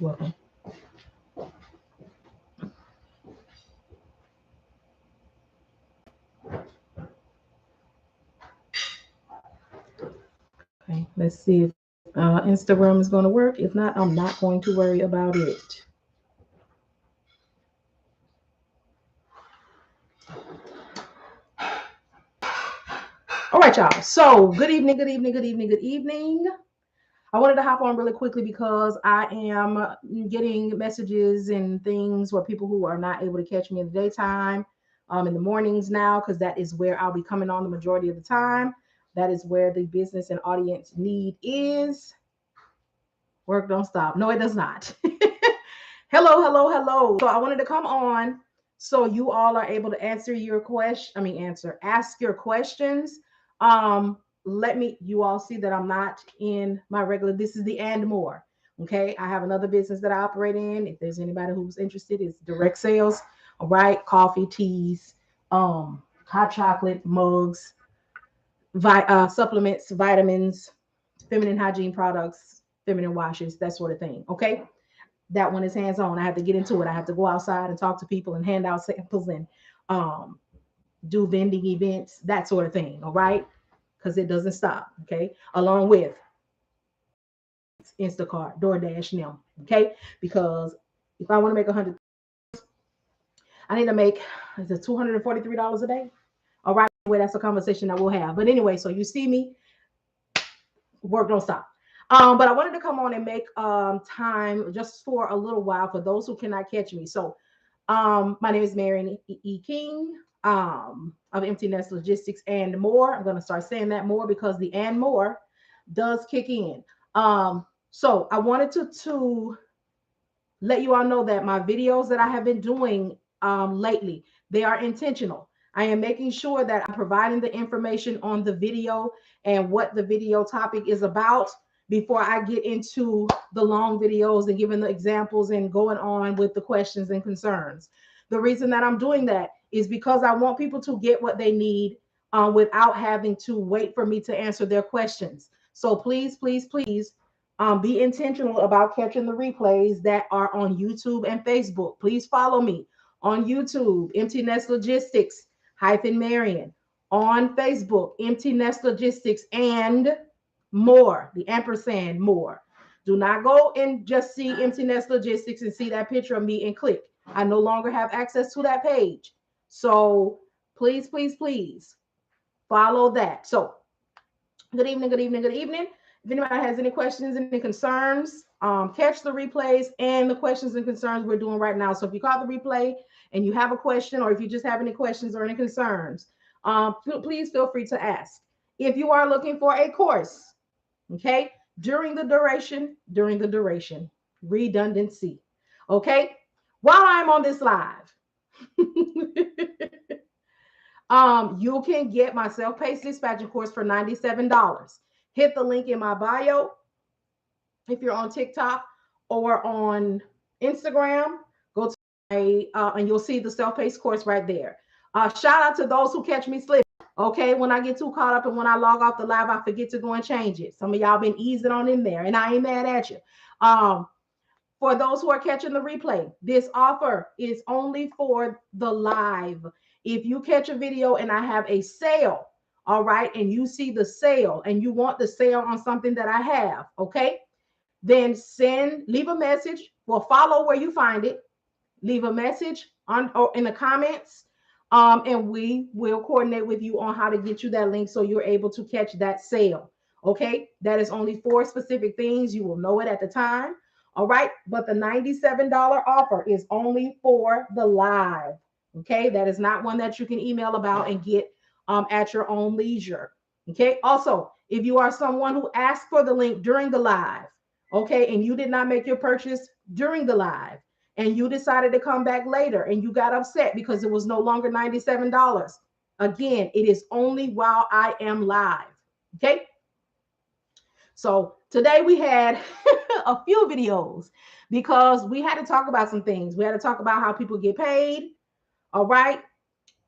Welcome. Okay, let's see if Instagram is going to work. If not, I'm not going to worry about it. All right, y'all. So, good evening, good evening, good evening, good evening. I wanted to hop on really quickly because I am getting messages and things where people who are not able to catch me in the daytime, in the mornings now, because that is where I'll be coming on the majority of the time. That is where the business and audience need is. Work don't stop. No, it does not. Hello, hello, hello. So I wanted to come on so you all are able to answer your question. Ask your questions. Let me, you all see that I'm not in my regular, this is the and more. Okay. I have another business that I operate in. If there's anybody who's interested, it's direct sales. All right. Coffee, teas, hot chocolate, mugs, supplements, vitamins, feminine hygiene products, feminine washes, that sort of thing. Okay. That one is hands on. I have to get into it. I have to go outside and talk to people and hand out samples and um, do vending events, that sort of thing. All right. Because it doesn't stop. Okay. Along with Instacart, DoorDash, now. Okay. Because if I want to make 100, I need to make, is it $243 a day? All right. Well, that's a conversation that we'll have. But anyway, so you see me, work don't stop. But I wanted to come on and make time just for a little while for those who cannot catch me. So my name is Marian King of Empty Nest Logistics and more. I'm going to start saying that more because the and more does kick in. So I wanted to let you all know that my videos that I have been doing lately, they are intentional. I am making sure that I'm providing the information on the video and what the video topic is about before I get into the long videos and giving the examples and going on with the questions and concerns. The reason that I'm doing that is because I want people to get what they need without having to wait for me to answer their questions. So please, please, please be intentional about catching the replays that are on YouTube and Facebook. Please follow me on YouTube, Empty Nest Logistics-Marian. On Facebook, Empty Nest Logistics and more, the ampersand more. Do not go and just see Empty Nest Logistics and see that picture of me and click. I no longer have access to that page. So please, please, please follow that. So good evening, good evening, good evening. If anybody has any questions, any concerns, catch the replays and the questions and concerns we're doing right now. So if you caught the replay and you have a question, or if you just have any questions or any concerns, please feel free to ask. If you are looking for a course, okay, during the duration, redundancy, okay, while I'm on this live, you can get my self-paced dispatching course for $97. Hit the link in my bio if you're on TikTok or on Instagram. Go to my and you'll see the self-paced course right there. Shout out to those who catch me slipping. Okay, when I get too caught up and when I log off the live, I forget to go and change it. Some of y'all been easing on in there, and I ain't mad at you. For those who are catching the replay, this offer is only for the live. If you catch a video and I have a sale, all right, and you see the sale and you want the sale on something that I have, okay, then leave a message. Well, follow where you find it. Leave a message on or in the comments, and we will coordinate with you on how to get you that link so you're able to catch that sale. Okay, that is only for specific things. You will know it at the time. All right, but the $97 offer is only for the live. Okay, that is not one that you can email about and get at your own leisure. Okay, also, if you are someone who asked for the link during the live, okay, and you did not make your purchase during the live, and you decided to come back later and you got upset because it was no longer $97. Again, it is only while I am live. Okay. So today we had a few videos because we had to talk about some things. We had to talk about how people get paid. All right.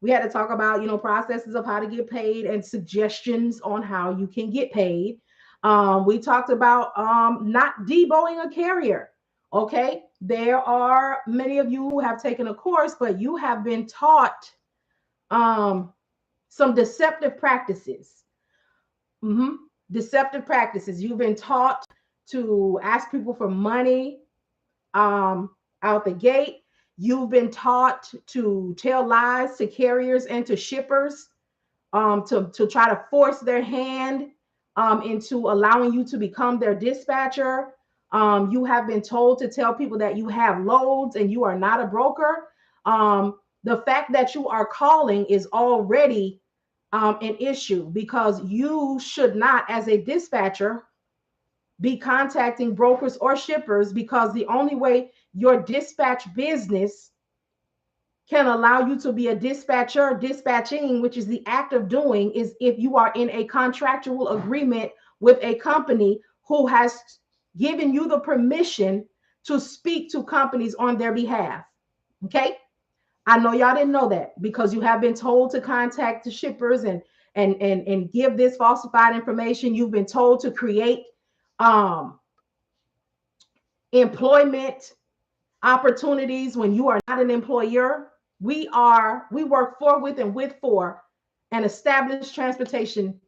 We had to talk about, processes of how to get paid and suggestions on how you can get paid. We talked about not deboing a carrier. Okay, there are many of you who have taken a course, but you have been taught some deceptive practices. Mm-hmm. Deceptive practices. You've been taught to ask people for money out the gate. You've been taught to tell lies to carriers and to shippers, to try to force their hand into allowing you to become their dispatcher. You have been told to tell people that you have loads and you are not a broker. The fact that you are calling is already an issue, because you should not, as a dispatcher, be contacting brokers or shippers, because the only way your dispatch business can allow you to be a dispatcher, dispatching, which is the act of doing, is if you are in a contractual agreement with a company who has given you the permission to speak to companies on their behalf. Okay. I know y'all didn't know that, because you have been told to contact the shippers and give this falsified information. You've been told to create employment opportunities when you are not an employer. We work for, with, and with for an established transportation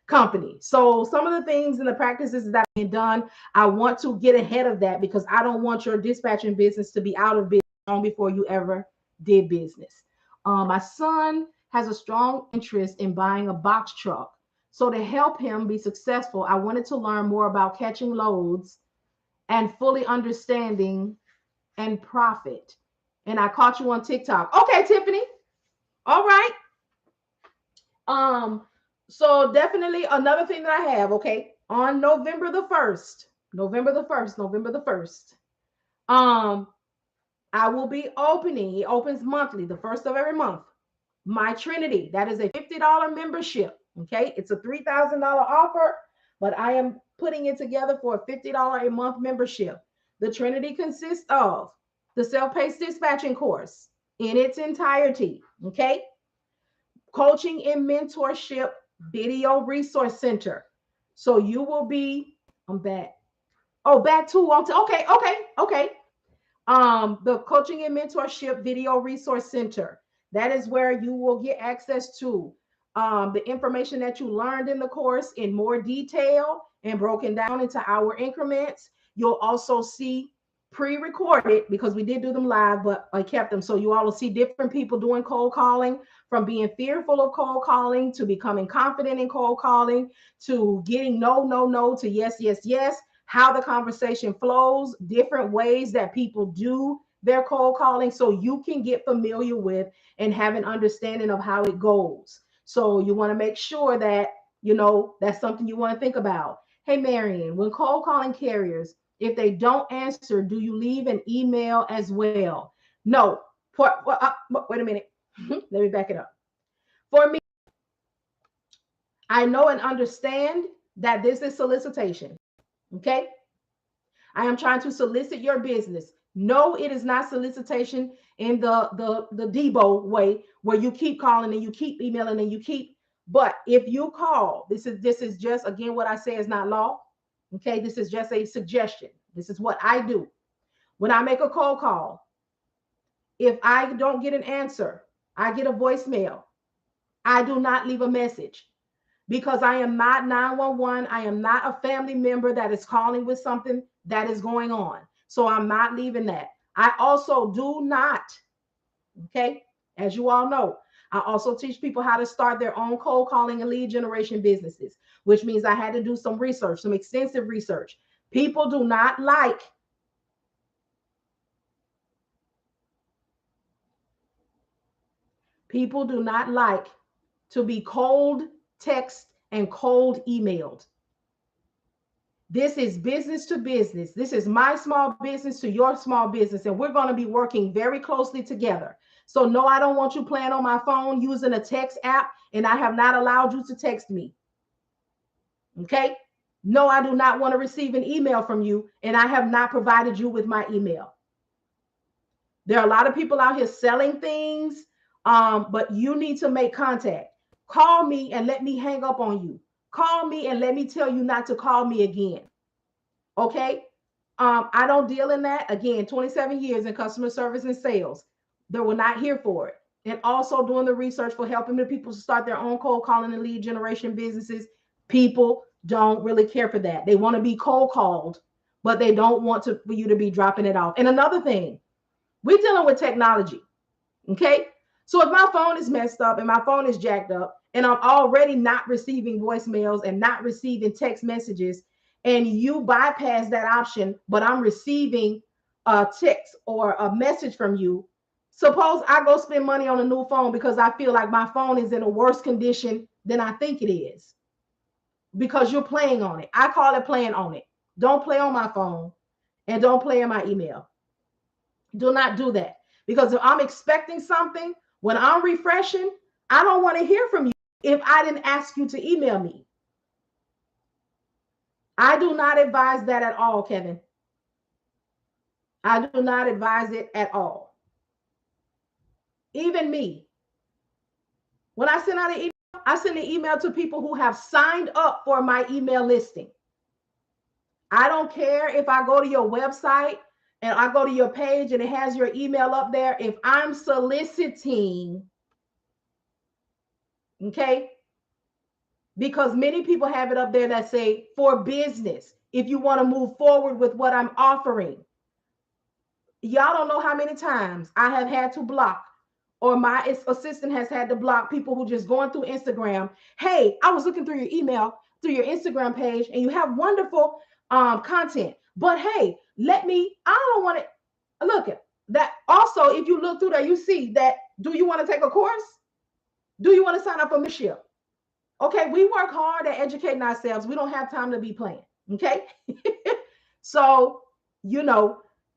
company. So some of the things and the practices that are being done, I want to get ahead of that, because I don't want your dispatching business to be out of business long before you ever did business. My son has a strong interest in buying a box truck. So to help him be successful, I wanted to learn more about catching loads and fully understanding and profit. And I caught you on TikTok. Okay, Tiffany. All right. So definitely another thing that I have, okay, on November the 1st, November the 1st, I will be opening, it opens monthly, the first of every month, my Trinity. That is a $50 membership. Okay. It's a $3,000 offer, but I am putting it together for a $50 a month membership. The Trinity consists of the self-paced dispatching course in its entirety. Okay. Coaching and mentorship video resource center. So you will be, I'm back. Oh, back to, okay. The coaching and mentorship video resource center. That is where you will get access to the information that you learned in the course in more detail and broken down into hour increments. You'll also see pre-recorded, because we did do them live, but I kept them. So you all will see different people doing cold calling, from being fearful of cold calling to becoming confident in cold calling, to getting no to yes, how the conversation flows, different ways that people do their cold calling, so you can get familiar with and have an understanding of how it goes. So you want to make sure that, that's something you want to think about. Hey, Marian, when cold calling carriers, if they don't answer, do you leave an email as well? No. Wait a minute. Let me back it up. For me, I know and understand that this is solicitation. Okay. I am trying to solicit your business. No, it is not solicitation in the Debo way, where you keep calling and you keep emailing and you keep. But if you call, this is just, again, what I say is not law. Okay, this is just a suggestion. This is what I do. When I make a cold call, if I don't get an answer, I get a voicemail. I do not leave a message, because I am not 911. I am not a family member that is calling with something that is going on. So I'm not leaving that. I also do not, okay, as you all know, I also teach people how to start their own cold calling and lead generation businesses, which means I had to do some research, some extensive research. People do not like to be cold text and cold emailed. This is business to business. This is my small business to your small business, and we're going to be working very closely together. So no, I don't want you playing on my phone using a text app, and I have not allowed you to text me. Okay? No, I do not want to receive an email from you, and I have not provided you with my email. There are a lot of people out here selling things, but you need to make contact. Call me and let me hang up on you. Call me and let me tell you not to call me again. Okay? I don't deal in that. Again, 27 years in customer service and sales. They were not here for it. And also doing the research for helping the people to start their own cold calling and lead generation businesses. People don't really care for that. They want to be cold called, but they don't want for you to be dropping it off. And another thing, we're dealing with technology. Okay. So if my phone is messed up and my phone is jacked up and I'm already not receiving voicemails and not receiving text messages, and you bypass that option, but I'm receiving a text or a message from you, suppose I go spend money on a new phone because I feel like my phone is in a worse condition than I think it is because you're playing on it. I call it playing on it. Don't play on my phone and don't play in my email. Do not do that. Because if I'm expecting something, when I'm refreshing, I don't want to hear from you if I didn't ask you to email me. I do not advise that at all, Kevin. I do not advise it at all. Even me. When I send out an email, I send an email to people who have signed up for my email listing. I don't care if I go to your website and I go to your page and it has your email up there. If I'm soliciting, okay, because many people have it up there that say for business, if you want to move forward with what I'm offering. Y'all don't know how many times I have had to block, or my assistant has had to block people who just going through Instagram. Hey, I was looking through your email, through your Instagram page, and you have wonderful content. But hey, I don't want to look at that. Also, if you look through there, you see that, do you want to take a course? Do you want to sign up for membership? Okay, we work hard at educating ourselves. We don't have time to be playing. Okay. So,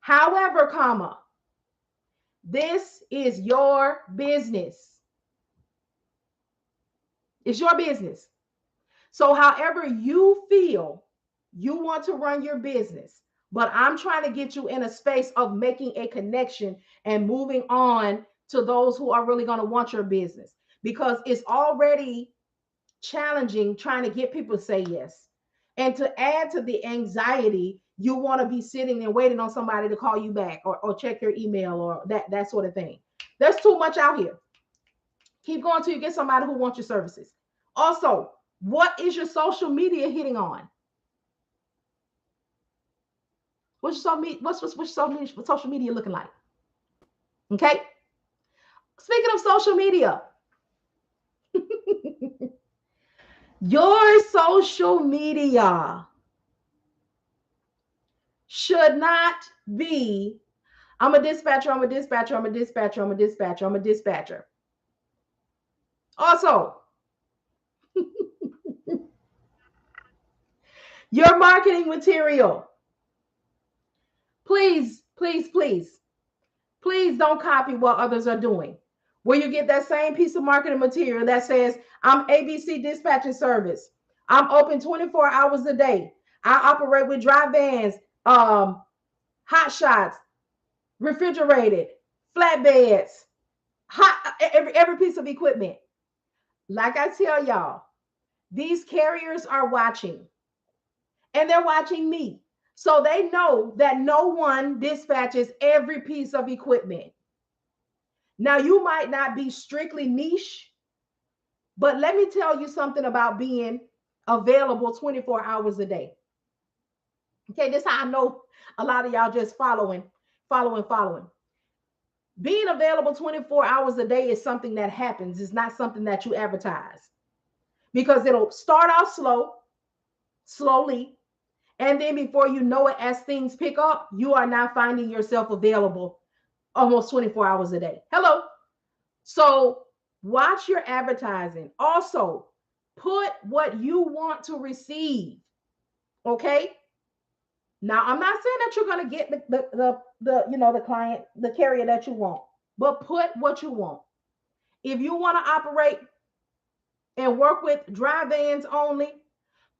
however, comma, this is your business. It's your business. So, however you feel you want to run your business, but I'm trying to get you in a space of making a connection and moving on to those who are really going to want your business, because it's already challenging trying to get people to say yes. And to add to the anxiety, you want to be sitting and waiting on somebody to call you back or check your email or that sort of thing. There's too much out here. Keep going till you get somebody who wants your services. Also, what is your social media hitting on? What's social media looking like? Okay. Speaking of social media, your social media should not be, I'm a dispatcher, I'm a dispatcher, I'm a dispatcher, I'm a dispatcher, I'm a dispatcher. Also, your marketing material. Please, please, please, please don't copy what others are doing. Where you get that same piece of marketing material that says, I'm ABC dispatching service. I'm open 24 hours a day. I operate with dry vans, hot shots, refrigerated, flatbeds, every piece of equipment. Like I tell y'all, these carriers are watching, and they're watching me. So they know that no one dispatches every piece of equipment. Now, you might not be strictly niche, but let me tell you something about being available 24 hours a day. Okay, this is how I know a lot of y'all just following. Being available 24 hours a day is something that happens. It's not something that you advertise, because it'll start off slowly, and then before you know it, as things pick up, you are now finding yourself available almost 24 hours a day. Hello. So watch your advertising. Also, put what you want to receive. Okay. Now, I'm not saying that you're going to get the client, the carrier that you want, but put what you want. If you want to operate and work with dry vans only,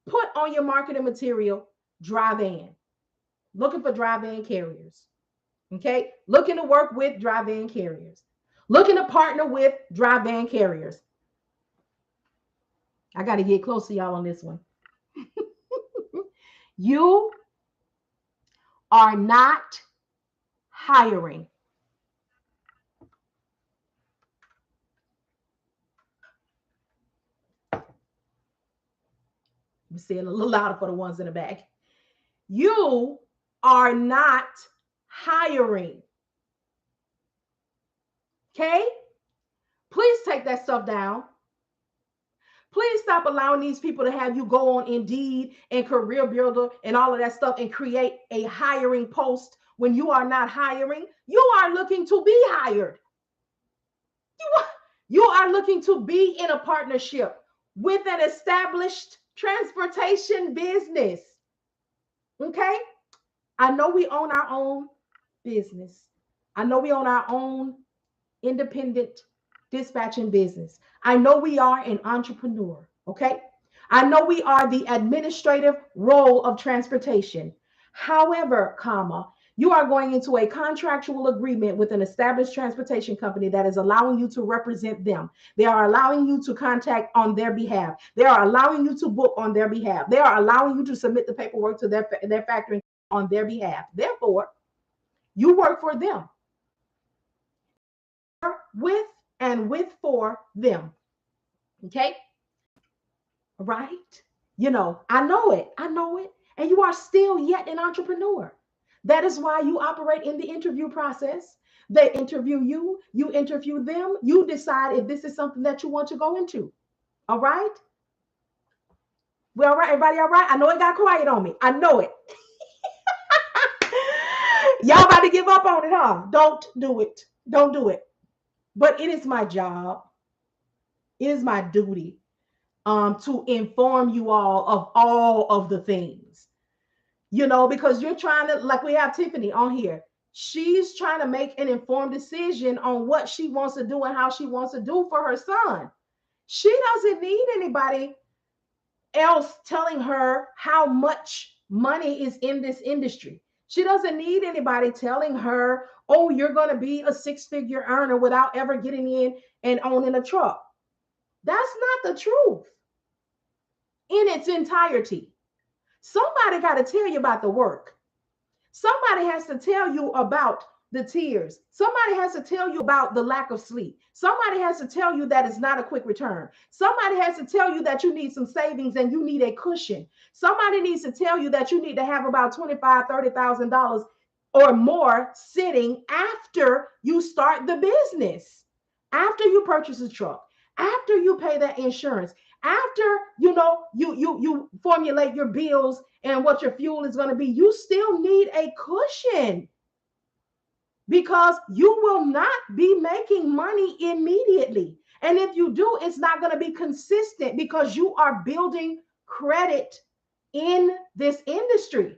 put on your marketing material dry van. Looking for dry van carriers. Okay. Looking to work with dry van carriers. Looking to partner with dry van carriers. I got to get close to y'all on this one. You are not hiring. I'm saying a little louder for the ones in the back. You are not hiring. Okay? Please take that stuff down. Please stop allowing these people to have you go on Indeed and Career Builder and all of that stuff and create a hiring post when you are not hiring. You are looking to be hired. You are looking to be in a partnership with an established transportation business. Okay? I know we own our own business. I know we own our own independent dispatching business. I know we are an entrepreneur, okay? I know we are the administrative role of transportation. However, comma, you are going into a contractual agreement with an established transportation company that is allowing you to represent them. They are allowing you to contact on their behalf. They are allowing you to book on their behalf. They are allowing you to submit the paperwork to their factory on their behalf. Therefore, you work for them, with and with for them. Okay? Right? I know it. I know it. And you are still yet an entrepreneur. That is why you operate in the interview process. They interview you, you interview them, you decide if this is something that you want to go into. All right? We all right? Everybody all right? I know it got quiet on me. I know it. Y'all about to give up on it, huh? Don't do it. Don't do it. But it is my job. It is my duty to inform you all of the things, because you're trying to, like we have Tiffany on here. She's trying to make an informed decision on what she wants to do and how she wants to do for her son. She doesn't need anybody else telling her how much money is in this industry. She doesn't need anybody telling her, oh, you're going to be a six-figure earner without ever getting in and owning a truck. That's not the truth in its entirety. Somebody got to tell you about the work. Somebody has to tell you about the tears. Somebody has to tell you about the lack of sleep. Somebody has to tell you that it's not a quick return. Somebody has to tell you that you need some savings and you need a cushion. Somebody needs to tell you that you need to have about $25,000, $30,000 or more sitting after you start the business, after you purchase a truck, after you pay that insurance, after you formulate your bills and what your fuel is going to be. You still need a cushion, because you will not be making money immediately. And if you do, it's not going to be consistent, because you are building credit in this industry.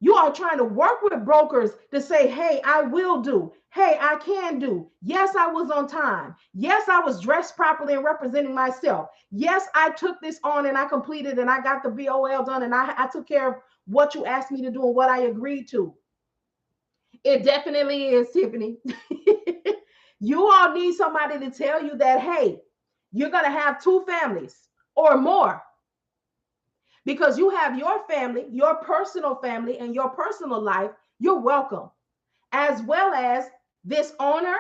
You are trying to work with brokers to say, hey, I will do. Hey, I can do. Yes, I was on time. Yes, I was dressed properly and representing myself. Yes, I took this on and I completed and I got the VOL done and I took care of what you asked me to do and what I agreed to. It definitely is, Tiffany. You all need somebody to tell you that, hey, you're going to have two families or more, because you have your family, your personal family, and your personal life. You're welcome, as well as this owner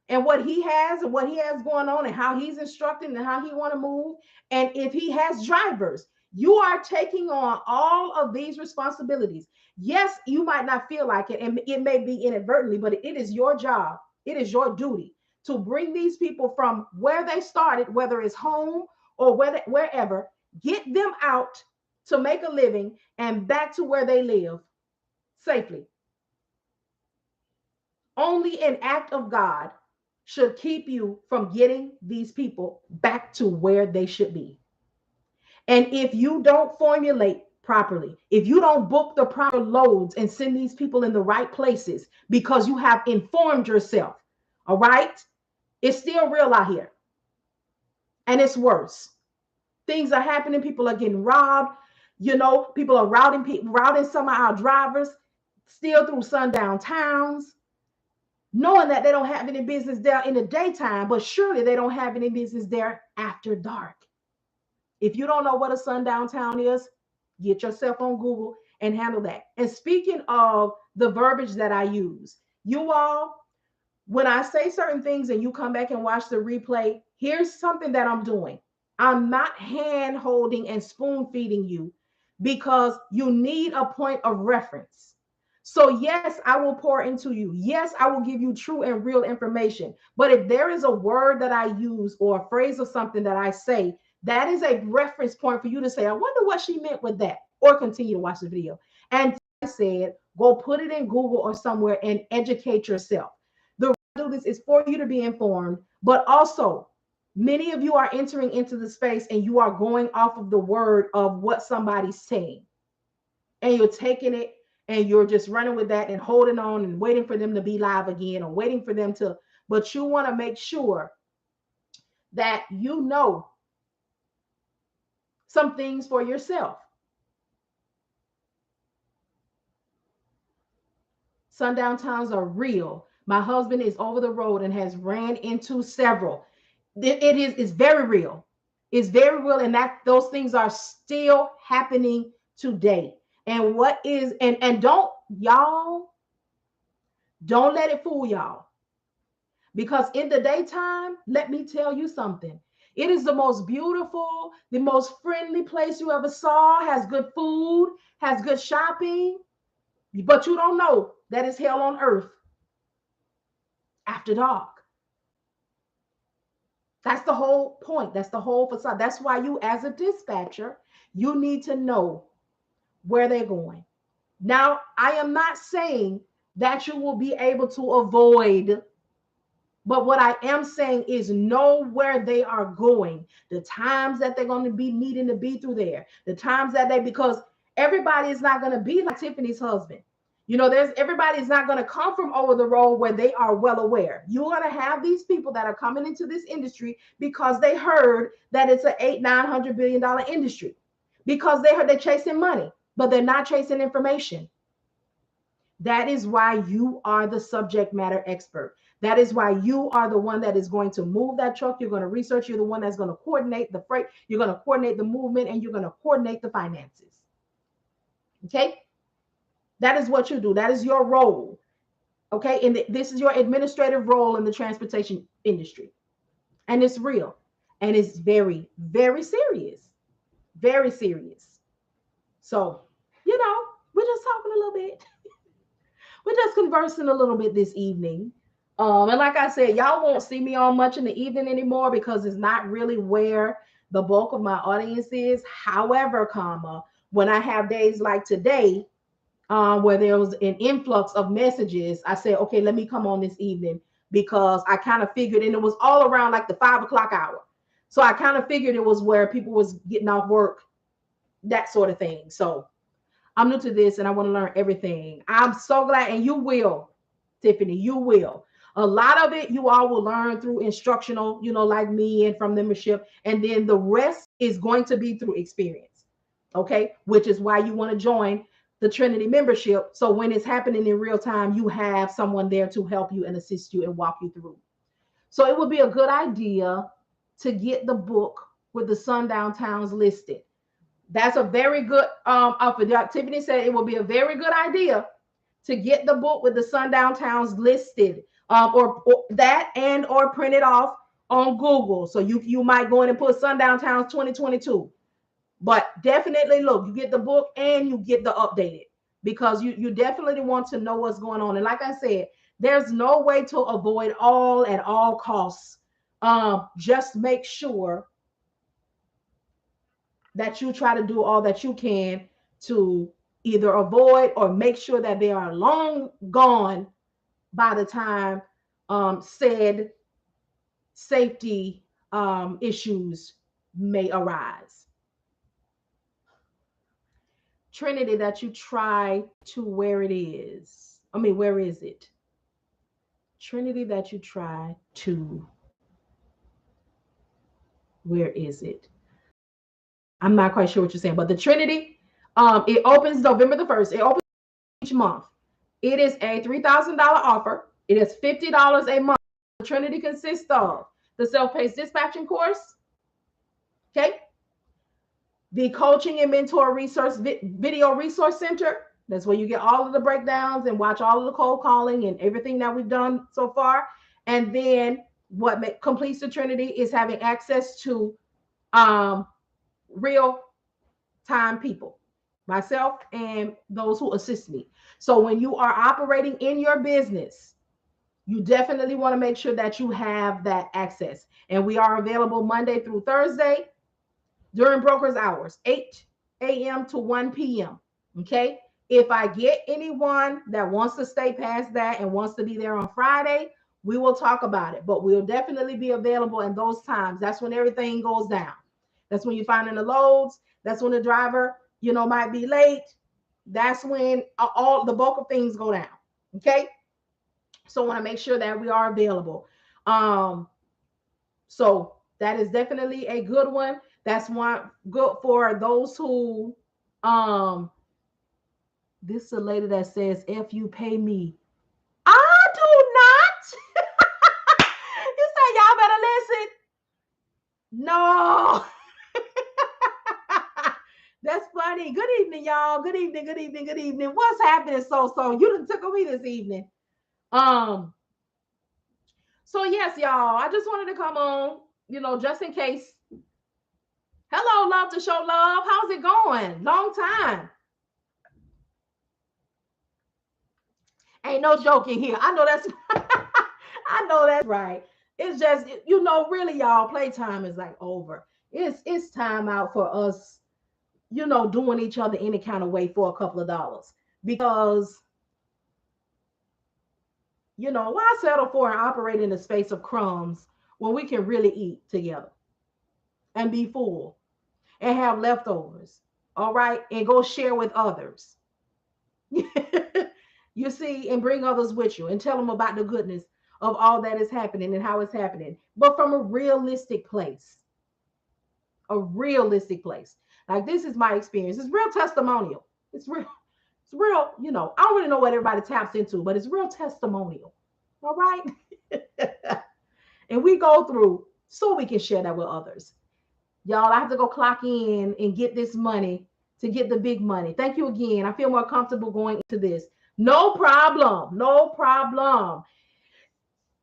and what he has going on and how he's instructing and how he want to move. And if he has drivers, you are taking on all of these responsibilities. Yes, you might not feel like it, and it may be inadvertently, but it is your job. It is your duty to bring these people from where they started, whether it's home or wherever, get them out to make a living and back to where they live safely. Only an act of God should keep you from getting these people back to where they should be. And if you don't formulate properly, if you don't book the proper loads and send these people in the right places because you have informed yourself, all right, it's still real out here. And it's worse. Things are happening. People are getting robbed. People are routing some of our drivers still through sundown towns, knowing that they don't have any business there in the daytime, but surely they don't have any business there after dark. If you don't know what a sundown town is, get yourself on Google and handle that. And speaking of the verbiage that I use, you all, when I say certain things and you come back and watch the replay, here's something that I'm doing. I'm not hand holding and spoon feeding you because you need a point of reference. So yes, I will pour into you. Yes, I will give you true and real information. But if there is a word that I use or a phrase or something that I say, that is a reference point for you to say, I wonder what she meant with that, or continue to watch the video. And I said, go put it in Google or somewhere and educate yourself. The do this is for you to be informed, but also many of you are entering into the space and you are going off of the word of what somebody's saying, and you're taking it and you're just running with that and holding on and waiting for them to be live again or waiting for them to, but you want to make sure that you know some things for yourself. Sundown towns are real. My husband is over the road and has ran into several. It's very real. It's very real, and that those things are still happening today. And what is and don't y'all don't let it fool y'all, because in the daytime, let me tell you something. It is the most beautiful, the most friendly place you ever saw. Has good food, has good shopping, but you don't know that it's hell on earth after dark. That's the whole point. That's the whole facade. That's why you, as a dispatcher, you need to know where they're going. Now, I am not saying that you will be able to avoid, but what I am saying is know where they are going, the times that they're going to be needing to be through there, the times that because everybody is not going to be like Tiffany's husband. You know, everybody's not going to come from over the road where they are well aware. You're going to have these people that are coming into this industry because they heard that it's an $800-900 billion industry, because they heard they're chasing money, but they're not chasing information. That is why you are the subject matter expert. That is why you are the one that is going to move that truck. You're going to research. You're the one that's going to coordinate the freight. You're going to coordinate the movement, and you're going to coordinate the finances. Okay? That is what you do. That is your role. Okay? And this is your administrative role in the transportation industry. And it's real. And it's very, very serious. Very serious. So, you know, we're just talking a little bit. We're just conversing a little bit this evening. And like I said, y'all won't see me on much in the evening anymore because it's not really where the bulk of my audience is. However, when I have days like today, where there was an influx of messages, I said, okay, let me come on this evening, because I kind of figured, and it was all around like the 5 o'clock hour. So I kind of figured it was where people was getting off work, that sort of thing. So I'm new to this and I want to learn everything. I'm so glad, and you will, Tiffany, you will. A lot of it you all will learn through instructional, you know, like me, and from membership. And then the rest is going to be through experience. Okay. Which is why you want to join the Trinity membership. So when it's happening in real time, you have someone there to help you and assist you and walk you through. So it would be a good idea to get the book with the sundown towns listed. That's a very good Tiffany said it will be a very good idea to get the book with the sundown towns listed, or that, and or print it off on Google. So you might go in and put sundown towns 2022. But definitely look, you get the book and you get the updated, because you definitely want to know what's going on. And like I said, there's no way to avoid all at all costs. Just make sure that you try to do all that you can to either avoid or make sure that they are long gone by the time said safety issues may arise. Trinity, that you try to where it is. I mean, where is it? Trinity, that you try to, where is it? I'm not quite sure what you're saying, but the Trinity, it opens November the 1st. It opens each month. It is a $3,000 offer. It is $50 a month. The Trinity consists of the self-paced dispatching course, okay, The Coaching and Mentor Resource Video Resource Center. That's where you get all of the breakdowns and watch all of the cold calling and everything that we've done so far. And then what completes the Trinity is having access to real time people, myself and those who assist me. So when you are operating in your business, you definitely want to make sure that you have that access. And we are available Monday through Thursday during broker's hours, 8 a.m. to 1 p.m. Okay. If I get anyone that wants to stay past that and wants to be there on Friday, we will talk about it. But we'll definitely be available in those times. That's when everything goes down. That's when you're finding the loads. That's when the driver, might be late. That's when all the bulk of things go down. Okay. So I want to make sure that we are available. So that is definitely a good one. That's one good for those who this is a lady that says, if you pay me. I do not. You say y'all better listen. No. That's funny. Good evening, y'all. Good evening, good evening, good evening. What's happening, so? You done took me this evening. So yes, y'all, I just wanted to come on, just in case. Hello, love to show love. How's it going? Long time. Ain't no joking here. I know that's I know that's right. It's just, really, y'all, playtime is like over. It's time out for us, doing each other any kind of way for a couple of dollars. Because, why settle for and operate in the space of crumbs when we can really eat together and be full and have leftovers, all right, and go share with others. You see, and bring others with you and tell them about the goodness of all that is happening and how it's happening, but from a realistic place. A realistic place. Like, this is my experience. It's real testimonial. It's real. It's real. I don't really know what everybody taps into, but it's real testimonial. All right. And we go through so we can share that with others. Y'all, I have to go clock in and get this money to get the big money. Thank you again. I feel more comfortable going into this. No problem. No problem.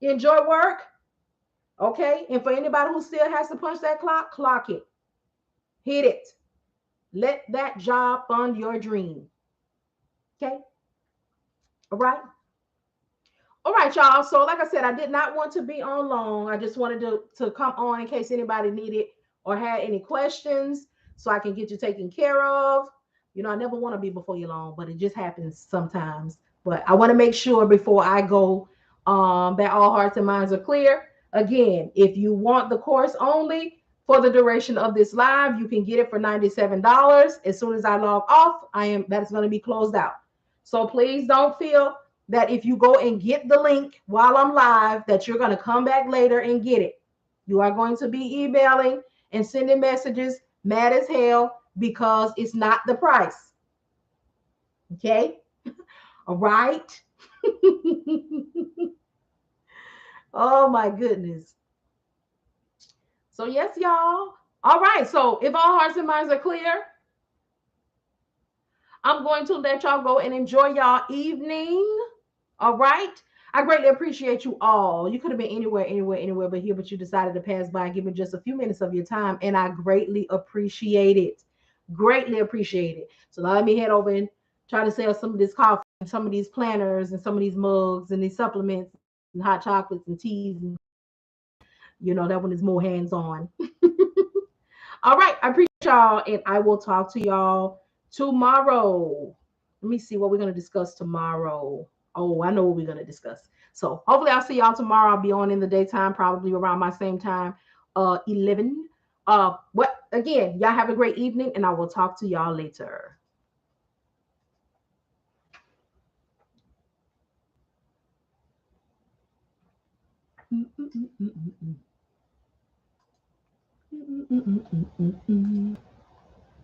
Enjoy work. Okay. And for anybody who still has to punch that clock, clock it. Hit it. Let that job fund your dream. Okay. All right. All right, y'all. So like I said, I did not want to be on long. I just wanted to come on in case anybody needed or had any questions so I can get you taken care of. I never want to be before you long, but it just happens sometimes. But I want to make sure before I go that all hearts and minds are clear. Again, if you want the course only for the duration of this live, you can get it for $97. As soon as I log off, that's going to be closed out. So please don't feel that if you go and get the link while I'm live, that you're going to come back later and get it. You are going to be emailing and sending messages mad as hell because it's not the price. Okay? All right. Oh my goodness. So yes, y'all. All right. So if all hearts and minds are clear, I'm going to let y'all go and enjoy y'all evening. All right. I greatly appreciate you all. You could have been anywhere but here, but you decided to pass by and give me just a few minutes of your time. And I greatly appreciate it. Greatly appreciate it. So now let me head over and try to sell some of this coffee and some of these planners and some of these mugs and these supplements and hot chocolates and teas. And, that one is more hands-on. All right. I appreciate y'all. And I will talk to y'all tomorrow. Let me see what we're going to discuss tomorrow. Oh, I know what we're going to discuss. So hopefully I'll see y'all tomorrow. I'll be on in the daytime, probably around my same time, 11. What again, y'all have a great evening and I will talk to y'all later.